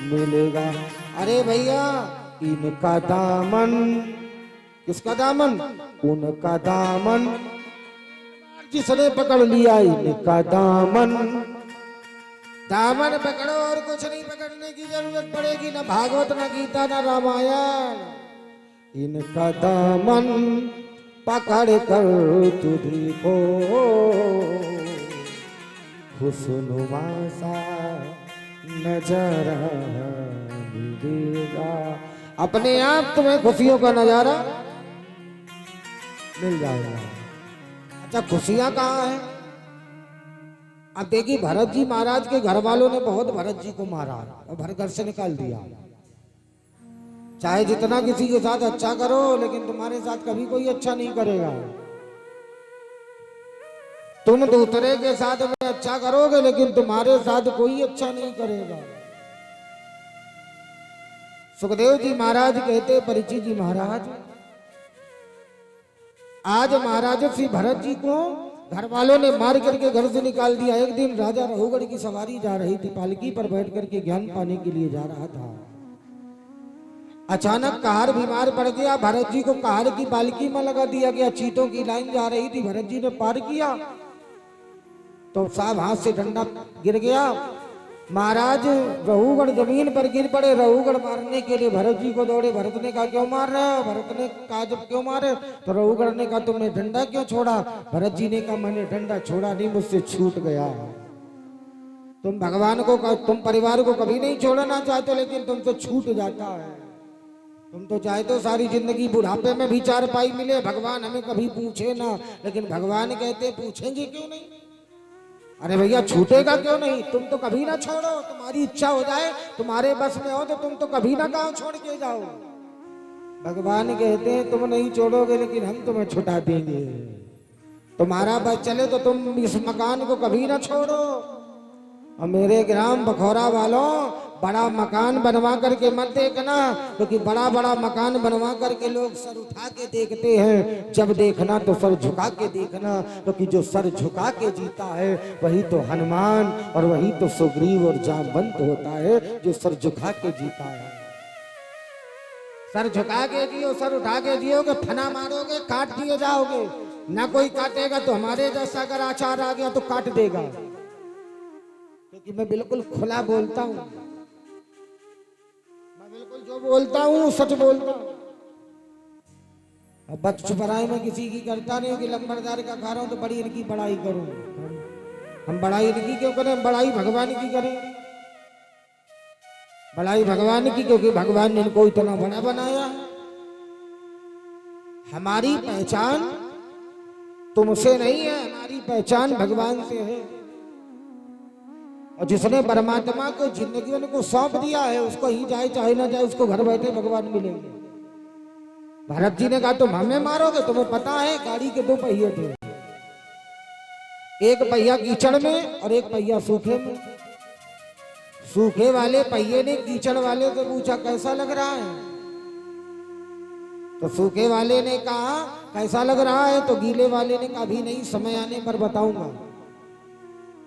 मिलेगा। अरे भैया इनका दामन, किसका दामन? उनका दामन जिसने पकड़ लिया इनका दामन। दामन पकड़ो और कुछ नहीं पकड़ने की जरूरत पड़ेगी, ना भागवत ना गीता ना रामायण। इनका दामन पकड़ कर तुझी को खुशनुमा सा नजारा मिलेगा। अपने आप तुम्हें खुशियों का नजारा मिल जाएगा। अच्छा खुशियां कहाँ है? अब देखिए भरत जी महाराज के घर वालों ने बहुत भरत जी को मारा और भर घर से निकाल दिया। चाहे जितना किसी के साथ अच्छा करो लेकिन तुम्हारे साथ कभी कोई अच्छा नहीं करेगा। तुम दूसरे के साथ में अच्छा करोगे लेकिन तुम्हारे साथ कोई अच्छा नहीं करेगा। सुखदेव जी महाराज कहते परीक्षित जी महाराज, आज महाराज श्री भरत जी को घर वालों ने मार करके घर से निकाल दिया। एक दिन राजा रहुगढ़ की सवारी जा रही थी, पालकी पर बैठ करके ज्ञान पाने के लिए जा रहा था। अचानक कहार बीमार पड़ गया, भरत जी को कहार की पालकी में लगा दिया गया। चीतों की लाइन जा रही थी, भरत जी ने पार किया तो साहब हाथ से डंडा गिर गया। महाराज रहुगढ़ जमीन पर गिर पड़े। रहुगढ़ मारने के लिए भरत जी को दौड़े। भरत ने कहा क्यों मार रहे हो? भरत ने कहा जब क्यों मारे? तो रहुगढ़ ने कहा तुमने डंडा क्यों छोड़ा? भरत जी ने कहा मैंने डंडा छोड़ा नहीं, मुझसे छूट गया। तुम भगवान को, तुम परिवार को कभी नहीं छोड़ना चाहते लेकिन तुमसे छूट जाता है। तुम तो चाहते हो सारी जिंदगी बुढ़ापे में भी चार पाई मिले, भगवान हमें कभी पूछे ना, लेकिन भगवान कहते पूछेंगे क्यों नहीं। अरे भैया छूटेगा क्यों नहीं? तुम तो कभी ना छोड़ो, तुम्हारी इच्छा हो जाए, तुम्हारे बस में हो तो तुम तो कभी ना गांव छोड़ के जाओ। भगवान कहते हैं तुम नहीं छोड़ोगे लेकिन हम तुम्हें छुटा देंगे। तुम्हारा बस चले तो तुम इस मकान को कभी ना छोड़ो। और मेरे ग्राम बखौरा वालों, बड़ा मकान बनवा करके मत देखना, क्योंकि बड़ा बड़ा मकान बनवा करके लोग सर उठा के देखते हैं। जब देखना तो सर झुका के देखना, क्योंकि जो सर झुका के जीता है वही तो हनुमान और वही तो सुग्रीव और जामवंत होता है, जो सर झुका के जीता है। सर झुका के जियो, सर उठा के जियोगे, फना मारोगे काट दिए जाओगे। ना कोई काटेगा तो हमारे जैसा अगर आचार आ गया तो काट देगा, क्योंकि मैं बिल्कुल खुला बोलता हूँ। मैं बिल्कुल जो बोलता हूँ सच बोलता हूँ। अब बच छुपराई में किसी की करता नहीं कि लंबरदार का खा रहा हूँ तो बड़ी इनकी बड़ाई करूँ। हम बड़ाई इनकी क्यों करें? बड़ाई भगवान की करें। बड़ाई भगवान की, क्योंकि भगवान ने इनको इतना बड़ा बनाया। हमारी पहचान तुमसे नहीं है, हमारी पहचान भगवान से है। और जिसने परमात्मा को जिंदगी को सौंप दिया है उसको ही जाए चाहे ना जाए उसको घर बैठे भगवान मिलेंगे। भरत जी ने कहा तुम हमें मारोगे? तुम्हें पता है गाड़ी के दो पहिए थे, एक पहिया कीचड़ में और एक पहिया सूखे में। सूखे वाले पहिए ने कीचड़ वाले से पूछा कैसा लग रहा है? तो सूखे वाले ने कहा कैसा लग रहा है? तो गीले वाले ने कहा अभी नहीं, समय आने पर बताऊंगा।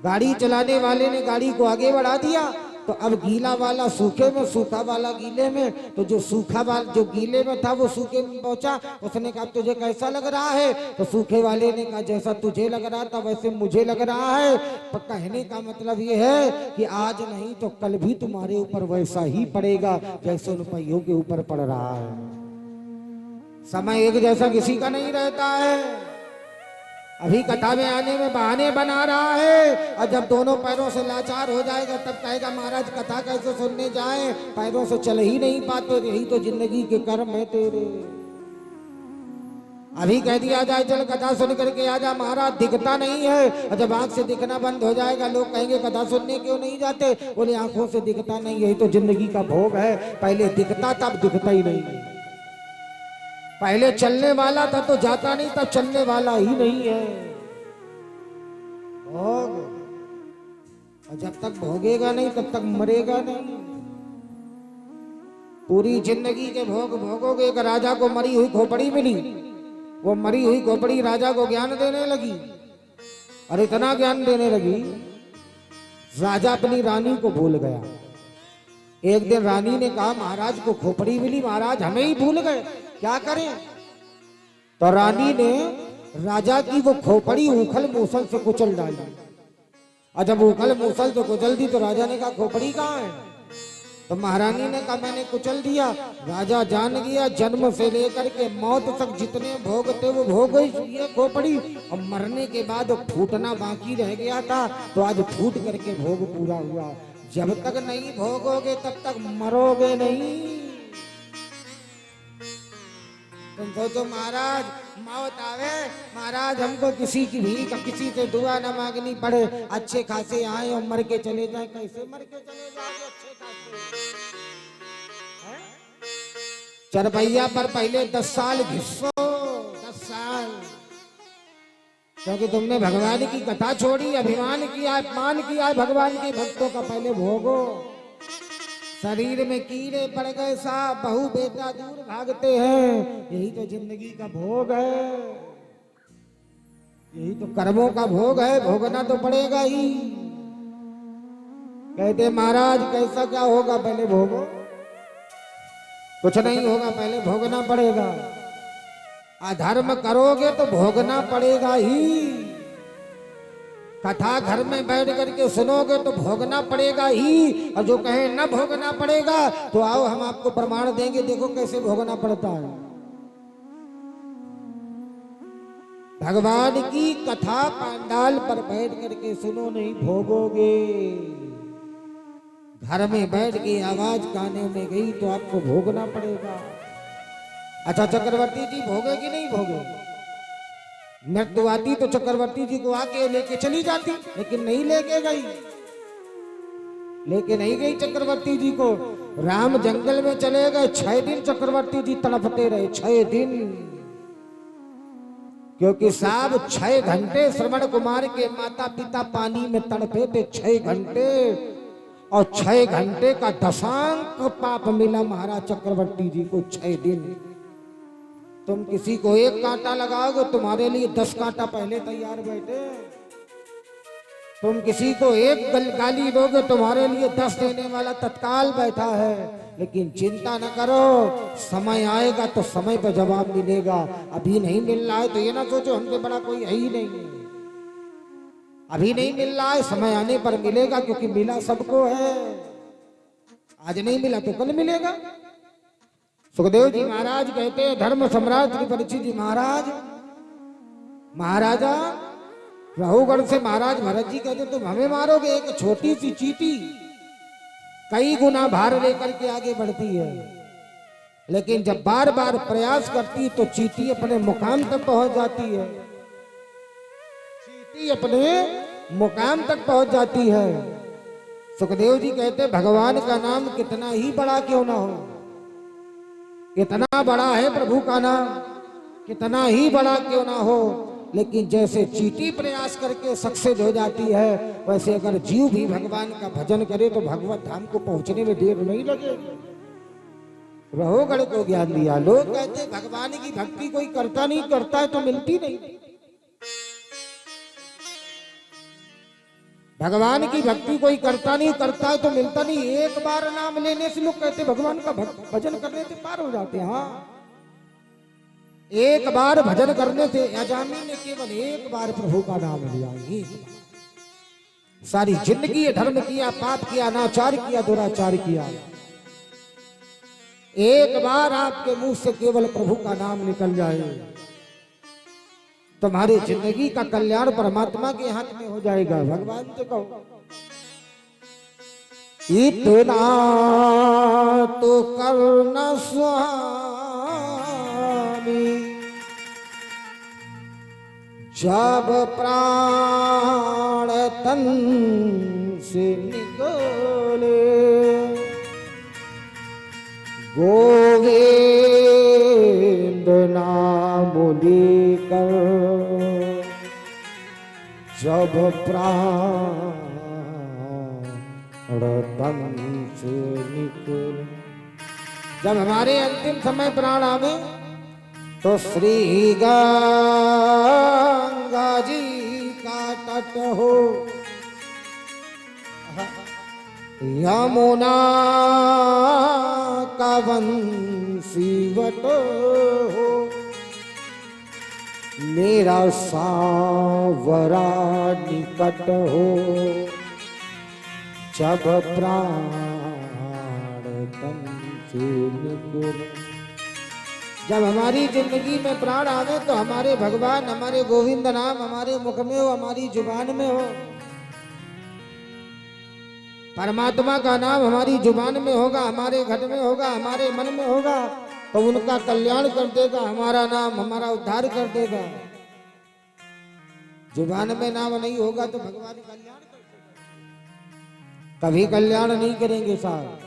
गाड़ी चलाने वाले ने गाड़ी को आगे बढ़ा दिया तो अब गीला वाला सूखे में, सूखा वाला गीले में। तो जो सूखा वाला जो गीले में था वो सूखे में पहुंचा। उसने कहा तुझे कैसा लग रहा है? तो सूखे वाले ने कहा जैसा तुझे लग रहा था वैसे मुझे लग रहा है। पर कहने का मतलब ये है कि आज नहीं तो कल भी तुम्हारे ऊपर वैसा ही पड़ेगा जैसे उन पहियों के ऊपर पड़ रहा है। समय एक जैसा किसी का नहीं रहता है। अभी कथा में आने में बहाने बना रहा है और जब दोनों पैरों से लाचार हो जाएगा तब कहेगा महाराज कथा कैसे सुनने जाए, पैरों से चल ही नहीं पाते, यही तो जिंदगी के कर्म है तेरे। अभी कह दिया जाए चल कथा सुन करके आ जा महाराज, दिखता नहीं है। और जब आंख से दिखना बंद हो जाएगा लोग कहेंगे कथा सुनने क्यों नहीं जाते? बोले आंखों से दिखता नहीं, यही तो जिंदगी का भोग है। पहले दिखता तब दिखता ही नहीं। पहले चलने वाला था तो जाता नहीं, तब चलने वाला ही नहीं है। भोग, और जब तक भोगेगा नहीं तब तक मरेगा नहीं। पूरी जिंदगी के भोग भोगोगे। एक राजा को मरी हुई खोपड़ी मिली, वो मरी हुई खोपड़ी राजा को ज्ञान देने लगी और इतना ज्ञान देने लगी राजा अपनी रानी को भूल गया। एक दिन रानी ने कहा महाराज को खोपड़ी मिली, महाराज हमें ही भूल गए, क्या करें। तो रानी ने राजा की वो खोपड़ी उखल मूसल से कुचल डाली। और जब उखल मूसल से कुचल दी तो राजा ने कहा खोपड़ी कहाँ है। तो महारानी ने कहा मैंने कुचल दिया। राजा जान गया जन्म से लेकर के मौत तक जितने भोग थे वो भोग गई ये खोपड़ी, और मरने के बाद फूटना बाकी रह गया था, तो आज फूट करके भोग पूरा हुआ। जब तक नहीं भोगोगे तब तक मरोगे नहीं। तुम सोचो महाराज मौत आवे, महाराज हमको किसी की भी किसी से दुआ न मांगनी पड़े, अच्छे खासे आए और मर के चले जाए। कैसे मर के चले जाओगे अच्छे खासे? चरपैया पर पहले 10 साल घिसो, 10 साल, क्योंकि तुमने भगवान की कथा छोड़ी, अभिमान किया, अपमान किया भगवान के भक्तों का। पहले भोगो। शरीर में कीड़े पड़ गए साहब, बहू बेटा दूर भागते हैं, यही तो जिंदगी का भोग है, यही तो कर्मों का भोग है, भोगना तो पड़ेगा ही। कहते महाराज कैसा क्या होगा, पहले भोगो। कुछ नहीं होगा, पहले भोगना पड़ेगा। अधर्म करोगे तो भोगना पड़ेगा ही। कथा घर में बैठ करके सुनोगे तो भोगना पड़ेगा ही। और जो कहे न भोगना पड़ेगा तो आओ हम आपको प्रमाण देंगे, देखो कैसे भोगना पड़ता है। भगवान की कथा पंडाल पर बैठ करके सुनो, नहीं भोगोगे। घर में बैठ के आवाज काने में गई तो आपको भोगना पड़ेगा। अच्छा चक्रवर्ती जी भोगे कि नहीं भोगे? मृत्यु आती तो चक्रवर्ती जी को आके लेके चली जाती, लेकिन नहीं लेके गई, लेके नहीं गई चक्रवर्ती जी को। राम जंगल में चले गए, 6 दिन चक्रवर्ती जी तड़पते रहे, 6 दिन। क्योंकि साहब 6 घंटे श्रवण कुमार के माता पिता पानी में तड़पे थे, 6 घंटे, और 6 घंटे का दशांक पाप मिला महाराज चक्रवर्ती जी को, 6 दिन। तुम किसी को 1 कांटा लगाओगे तुम्हारे लिए 10 कांटा पहले तैयार बैठे। तुम किसी को 1 गाली दोगे तुम्हारे लिए 10 देने वाला तत्काल बैठा है। लेकिन चिंता न करो, समय आएगा तो समय पर जवाब मिलेगा। अभी नहीं मिल रहा है तो ये ना सोचो हमसे बड़ा कोई है ही नहीं। अभी नहीं मिल रहा है, समय आने पर मिलेगा, क्योंकि मिला सबको है। आज नहीं मिला तो कल मिलेगा। सुखदेव जी महाराज कहते हैं धर्म सम्राट श्री परीक्षित जी महाराज, महाराजा रहुगढ़ से महाराज भरत जी कहते तुम हमें मारोगे, एक छोटी सी चींटी कई गुना भार लेकर के आगे बढ़ती है, लेकिन जब बार बार प्रयास करती तो चींटी अपने मुकाम तक पहुंच जाती है। चींटी अपने मुकाम तक पहुंच जाती है। सुखदेव जी कहते भगवान का नाम कितना ही बड़ा क्यों ना हो, कितना बड़ा है प्रभु का नाम, कितना ही बड़ा क्यों ना हो, लेकिन जैसे चींटी प्रयास करके सक्सेस हो जाती है, वैसे अगर जीव भी भगवान का भजन करे तो भगवत धाम को पहुंचने में देर नहीं लगेगी। रहोगढ़ को ज्ञान दिया। लोग कहते भगवान की भक्ति कोई करता नहीं, करता है तो मिलती नहीं। भगवान की भक्ति कोई करता नहीं, करता है तो मिलता नहीं। एक बार नाम लेने से लोग कहते भगवान का भजन करने से पार हो जाते हैं। हाँ, एक बार भजन करने से, अजामी ने केवल एक बार प्रभु का नाम लिया, एक बार। सारी जिंदगी धर्म किया, पाप किया, अनाचार किया, दुराचार किया, एक बार आपके मुंह से केवल प्रभु का नाम निकल जाए, तुम्हारी जिंदगी का कल्याण परमात्मा के हाथ में हो जाएगा। भगवान से कहो इतना तो करना स्वामी, जब प्राण तन से निकले, गोविंद नाम लेकर जब प्राण तन से निकले। जब हमारे अंतिम समय प्राण आवे तो श्री गंगा जी का तट हो, यमुना का वंशीवट हो, मेरा सावरा निकट हो, जब प्राण तन से निकले। जब हमारी जिंदगी में प्राण आवे तो हमारे भगवान, हमारे गोविंद नाम हमारे मुख में हो, हमारी जुबान में हो। परमात्मा का नाम हमारी जुबान में होगा, हमारे घट में होगा, हमारे मन में होगा, तो उनका कल्याण कर देगा। हमारा नाम हमारा उद्धार कर देगा। जुबान में नाम नहीं होगा तो भगवान कल्याण कर देगा, कभी कल्याण नहीं करेंगे साहब।